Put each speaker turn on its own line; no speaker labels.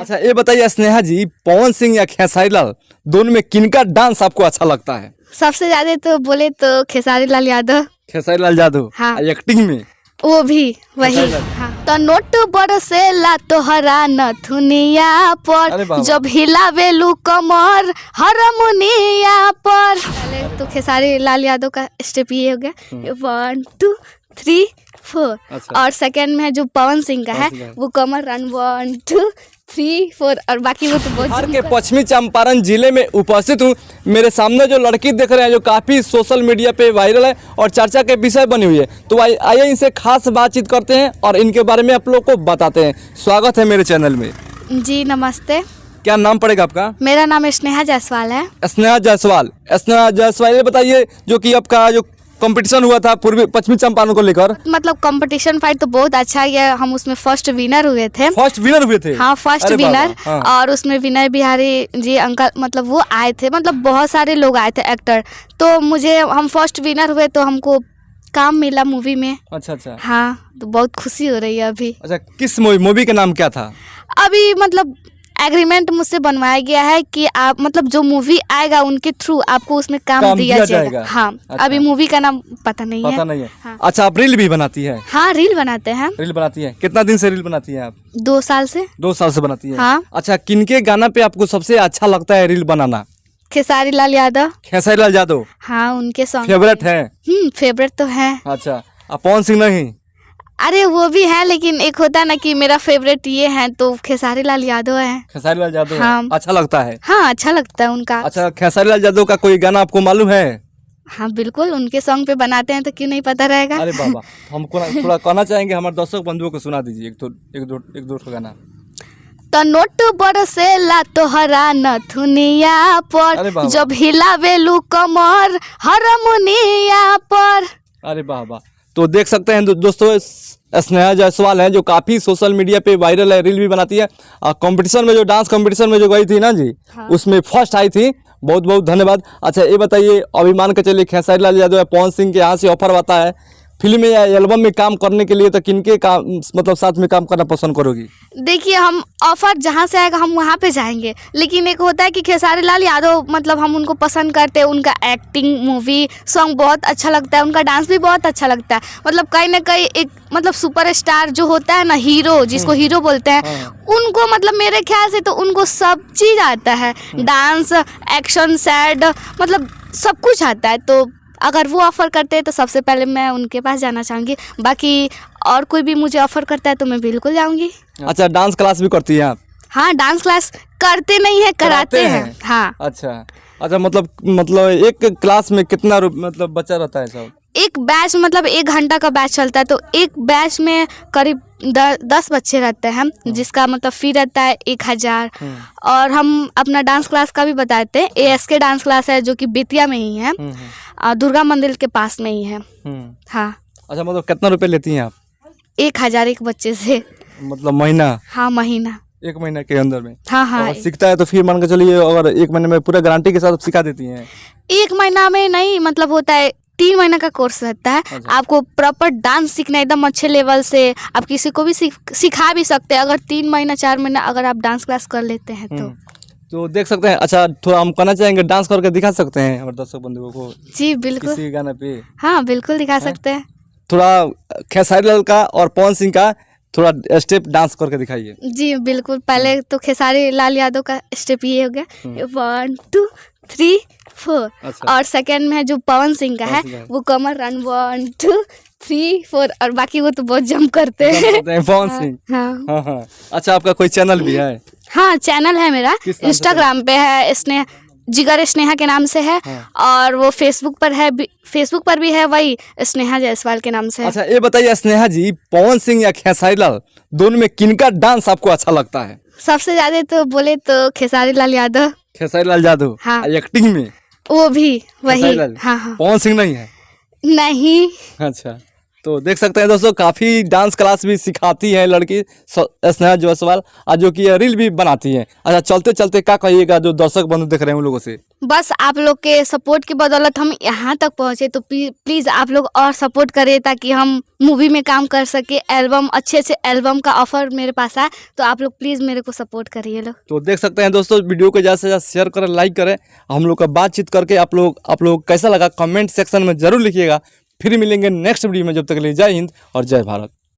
अच्छा ये बताइए स्नेहा जी, पवन सिंह या खेसारी लाल दोनों में किनका डांस आपको अच्छा लगता है?
सबसे ज्यादा तो बोले तो खेसारी लाल यादव।
खेसारी लाल यादव।
हाँ।
एक्टिंग में
वो भी वही।
खेसारी लाल।
हाँ। तो नोट बरसेला तोहरा नथुनिया
अरे
पर,
बाबा।
जब हिलावेलू कमर हारमोनिया पर। पहले तो खेसारी लाल यादव का स्टेप ये हो गया 1 2 3 4।
अच्छा।
और सेकंड में है जो पवन सिंह का
पवन
है
सिंह का।
वो कमर रन 1 2 3 4 और बाकी वो तो बहुत
बिहार के पश्चिमी चंपारण जिले में उपस्थित हूँ। मेरे सामने जो लड़की देख रहे हैं जो काफ़ी सोशल मीडिया पे वायरल है और चर्चा के विषय बनी हुई है, तो आइए इनसे खास बातचीत करते हैं और इनके बारे में आप लोग को बताते हैं। स्वागत है मेरे चैनल में।
जी नमस्ते,
क्या नाम पड़ेगा आपका?
मेरा नाम स्नेहा जायसवाल है।
स्नेहा जायसवाल। स्नेहा जायसवाल, ये बताइए जो कि आपका जो कंपटीशन हुआ था पूर्वी पश्चिमी चंपारण को लेकर,
मतलब कंपटीशन फाइट तो बहुत अच्छा गया, हम उसमें फर्स्ट विनर हुए थे।
फर्स्ट विनर हुए थे?
हाँ फर्स्ट
अरे बाबा,
विनर।
हाँ।
और उसमें विनय बिहारी जी अंकल मतलब वो आए थे, मतलब बहुत सारे लोग आए थे एक्टर। तो हम फर्स्ट विनर हुए तो हमको काम मिला मूवी में।
अच्छा अच्छा।
हाँ तो बहुत खुशी हो रही है अभी।
अच्छा, किस मूवी का नाम क्या था?
अभी मतलब एग्रीमेंट मुझसे बनवाया गया है कि आप मतलब जो मूवी आएगा उनके थ्रू आपको उसमें काम दिया जाएगा। हाँ।
अच्छा।
अभी मूवी का नाम पता नहीं है।
पता नहीं है।
हाँ।
अच्छा, आप रील भी बनाती है?
हाँ रील बनाते हैं।
रील बनाती है, कितना दिन से रील बनाती है आप?
2 साल से।
2 साल से बनाती है।
हाँ।
अच्छा, किनके गाना पे आपको सबसे अच्छा लगता है रील बनाना?
खेसारी लाल यादव।
खेसारी लाल यादव
हाँ उनके सॉन्ग
फेवरेट है?
फेवरेट तो है।
अच्छा, आप पवन सिंह नहीं?
अरे वो भी है, लेकिन एक होता है ना कि मेरा फेवरेट ये है तो खेसारी लाल यादव है।
खेसारी लाल यादव है।
हाँ।
अच्छा लगता है?
हाँ अच्छा लगता है उनका।
अच्छा, खेसारी लाल यादव का कोई गाना आपको मालूम है?
हाँ बिल्कुल, उनके सॉन्ग पे बनाते हैं तो क्यों नहीं पता रहेगा।
अरे बाबा, हमको थोड़ा कहना चाहेंगे, हमारे दर्शक बंधुओं को सुना दीजिए एक दो गाना।
तो नोट बरसेला तोहरा नथुनिया
अरे
पर,
बाबा।
जब हिलावेलू कमर हारमोनिया पर।
अरे बाबा, तो देख सकते हैं दोस्तों, स्नेहा जायसवाल है जो काफ़ी सोशल मीडिया पे वायरल है, रील भी बनाती है। कंपटीशन में जो डांस कंपटीशन में जो गई थी ना जी,
हाँ।
उसमें फर्स्ट आई थी। बहुत बहुत धन्यवाद। अच्छा ये बताइए, अभी मान के चलिए खेसारी लाल यादव या पवन सिंह के यहाँ से ऑफर आता है फिल्म या एल्बम में काम करने के लिए, तो किनके काम मतलब साथ में काम करना पसंद करोगी?
देखिए हम ऑफर जहाँ से आएगा हम वहाँ पे जाएंगे, लेकिन एक होता है कि खेसारी लाल यादव मतलब हम उनको पसंद करते हैं, उनका एक्टिंग मूवी सॉन्ग बहुत अच्छा लगता है, उनका डांस भी बहुत अच्छा लगता है। मतलब कहीं ना कहीं एक मतलब सुपरस्टार जो होता है ना, हीरो जिसको हीरो बोलते हैं, उनको मतलब मेरे ख्याल से तो उनको सब चीज़ आता है, डांस एक्शन सैड मतलब सब कुछ आता है। तो अगर वो ऑफ़र करते हैं तो सबसे पहले मैं उनके पास जाना चाहूँगी। बाकी और कोई भी मुझे ऑफ़र करता है तो मैं बिल्कुल जाऊँगी।
अच्छा, डांस क्लास भी करती हैं आप?
हाँ डांस क्लास करते नहीं है, कराते हैं। हाँ।
अच्छा मतलब एक क्लास में कितना मतलब बच्चा रहता है सब?
एक बैच मतलब 1 घंटा का बैच चलता है, तो एक बैच में करीब 10 बच्चे रहते हैं, जिसका मतलब फी रहता है 1000। और हम अपना डांस क्लास का भी बताते हैं। ASK डांस क्लास है जो कि बेतिया में ही है, दुर्गा मंदिर के पास में ही है। हाँ।
अच्छा, मतलब कितना रुपए लेती हैं आप?
1000 एक बच्चे से।
मतलब महीना?
हाँ महीना।
1 महीने के अंदर में?
हाँ हाँ।
और सीखता है तो फिर मान के चलिए अगर 1 महीने में पूरा गारंटी के साथ सिखा देती हैं?
1 महीना में नहीं, मतलब होता है 3 महीना का कोर्स रहता है।
अच्छा।
आपको प्रॉपर डांस सीखना है एकदम अच्छे लेवल से, आप किसी को भी सिखा भी सकते हैं अगर 3 महीना 4 महीना अगर आप डांस क्लास कर लेते हैं तो
देख सकते हैं। अच्छा, थोड़ा हम कहना चाहेंगे, डांस करके दिखा सकते हैं हमारे दर्शक बंधुओं को
जी बिल्कुल।
किसी गाना पे?
हाँ बिल्कुल दिखा सकते हैं।
थोड़ा खेसारी लाल का और पवन सिंह का थोड़ा स्टेप डांस करके दिखाइए।
जी बिल्कुल, पहले तो खेसारी लाल यादव का स्टेप ये हो गया 1 2 3 4।
अच्छा।
और सेकंड में है जो पवन सिंह का है
पवन सिंह का।
वो कमर रन 1 2 3 4 और बाकी वो तो बहुत जंप करते हैं।
पवन सिंह।
हाँ।
हाँ। अच्छा, आपका कोई चैनल भी है?
हाँ चैनल है मेरा,
किस नाम से?
इंस्टाग्राम पे है जिगर स्नेहा के नाम से है। और वो फेसबुक पर भी है, वही स्नेहा जायसवाल के नाम से है।
अच्छा ये बताइए स्नेहा जी, पवन सिंह या खेसारी लाल दोनों में किनका डांस आपको अच्छा लगता है?
सबसे ज्यादा तो बोले तो खेसारी लाल यादव।
खेसारी लाल यादव।
हाँ।
एक्टिंग में?
वो भी वही।
खेसारी लाल।
हाँ हाँ।
पवन सिंह नहीं है?
नहीं।
अच्छा, तो देख सकते हैं दोस्तों, काफ़ी डांस क्लास भी सिखाती है लड़की स्नेहा जायसवाल, और जो कि रील भी बनाती है। अच्छा, चलते चलते क्या कहिएगा जो दर्शक बंधु देख रहे हैं उन लोगों से?
बस आप लोग के सपोर्ट की बदौलत हम यहाँ तक पहुँचे, तो प्लीज़ आप लोग और सपोर्ट करिए ताकि हम मूवी में काम कर सके। एल्बम अच्छे एल्बम का ऑफर मेरे पास आए, तो आप लोग प्लीज़ मेरे को सपोर्ट करिए लोग।
तो देख सकते हैं दोस्तों, वीडियो को ज़्यादा से ज़्यादा शेयर करें, लाइक करें। हम लोग का बातचीत करके आप लोग कैसा लगा कमेंट सेक्शन में ज़रूर लिखिएगा। फिर मिलेंगे नेक्स्ट वीडियो में, जब तक के लिए जय हिंद और जय भारत।